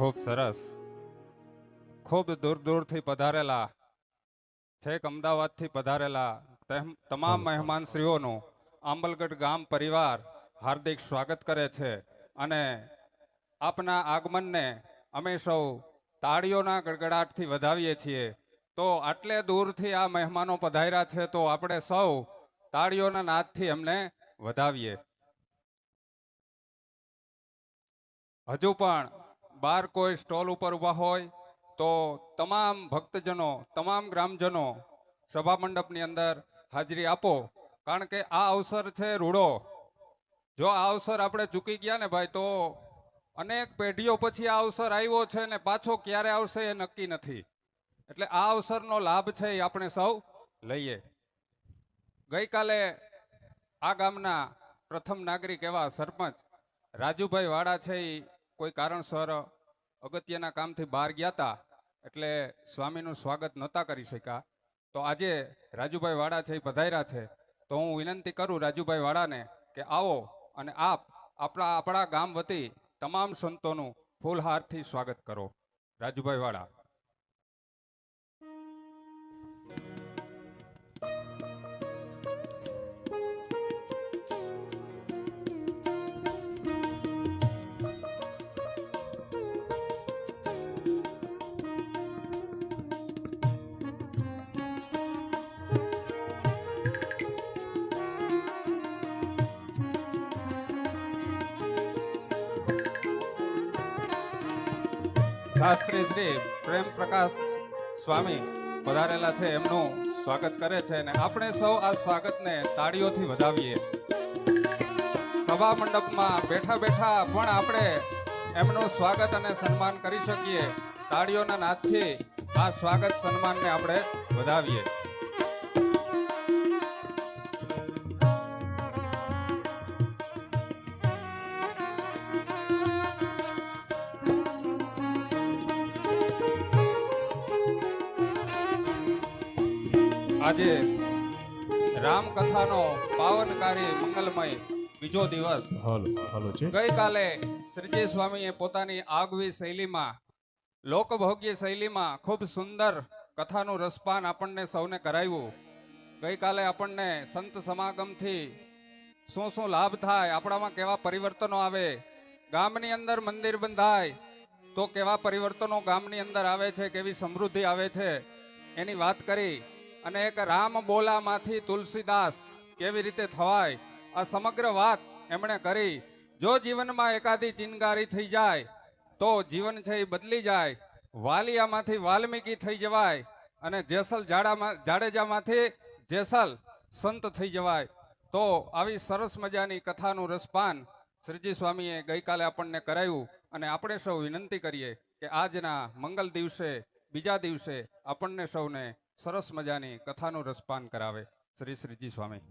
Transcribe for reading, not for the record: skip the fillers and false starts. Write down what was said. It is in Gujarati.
ખૂબ સરસ. ખૂબ દૂર દૂરથી પધારેલા, છેક અમદાવાદથી પધારેલા તમામ મહેમાનશ્રીઓનું આંબલગઢ ગામ પરિવાર હાર્દિક સ્વાગત કરે છે અને આપના આગમનને અમે સૌ તાળીઓના ગડગડાટથી વધાવીએ છીએ. તો આટલે દૂરથી આ મહેમાનો પધાર્યા છે તો આપણે સૌ તાળીઓના નાદથી એમને વધાવીએ. હજુ પણ બાર કોઈ સ્ટોલ ઉપર ઊભા હોય તો તમામ ભક્તજનો, તમામ ગ્રામજનો સભા મંડપની અંદર હાજરી આપો, કારણ કે આ અવસર છે રૂડો. જો આ અવસર આપણે ચૂકી ગયા ને ભાઈ તો અનેક પેઢીઓ પછી આ અવસર આવ્યો છે ને પાછો ક્યારે આવશે એ નક્કી નથી. એટલે આ અવસરનો લાભ છે એ આપણે સૌ લઈએ. ગઈકાલે આ ગામના પ્રથમ નાગરિક એવા સરપંચ રાજુભાઈ વાડા છે એ કોઈ કારણસર અગત્યના કામથી બહાર ગયા હતા, એટલે સ્વામીનું સ્વાગત નહોતા કરી શક્યા. તો આજે રાજુભાઈ વાડા છે એ પધાર્યા છે, તો હું વિનંતી કરું રાજુભાઈ વાડાને કે આવો અને આપ આપણા ગામ વતી તમામ સંતોનું ફૂલહારથી સ્વાગત કરો. રાજુભાઈ વાડા. શાસ્ત્રી શ્રી પ્રેમ પ્રકાશ સ્વામી પધારેલા છે, એમનું સ્વાગત કરે છે અને આપણે સૌ આ સ્વાગતને તાળીઓથી વધાવીએ. સભા મંડપમાં બેઠા બેઠા પણ આપણે એમનું સ્વાગત અને સન્માન કરી શકીએ. તાળીઓના નાદથી આ સ્વાગત સન્માનને આપણે વધાવીએ. આજે રામકથાનો પાવનકારી મંગલમય બીજો દિવસ. ગઈકાલે શ્રીજી સ્વામીએ પોતાની આગવી શૈલીમાં, લોકભોગ્ય શૈલીમાં ખૂબ સુંદર કથાનું રસપાન આપણને સૌને કરાવ્યું. ગઈકાલે આપણને સંત સમાગમથી શું શું લાભ થાય, આપણામાં કેવા પરિવર્તનો આવે, ગામની અંદર મંદિર બંધાય તો કેવા પરિવર્તનો ગામની અંદર આવે છે, કેવી સમૃદ્ધિ આવે છે, એની વાત કરી. અને એક રામ બોલામાંથી તુલસીદાસ કેવી રીતે થવાય, આ સમગ્ર વાત એમણે કરી. જો જીવનમાં એકાદી ચિનગારી થઈ જાય તો જીવન છે એ બદલી જાય. વાલિયામાંથી વાલ્મીકી થઈ જવાય અને જેસલ જાડેજામાંથી જેસલ સંત થઈ જવાય. તો આવી સરસ મજાની કથાનું રસપાન શ્રીજી સ્વામીએ ગઈકાલે આપણને કરાવ્યું અને આપણે સૌ વિનંતી કરીએ કે આજના મંગલ દિવસે, બીજા દિવસે આપણને સૌને સરસ મજાની કથાનું રસપાન કરાવે. શ્રીજી સ્વામી.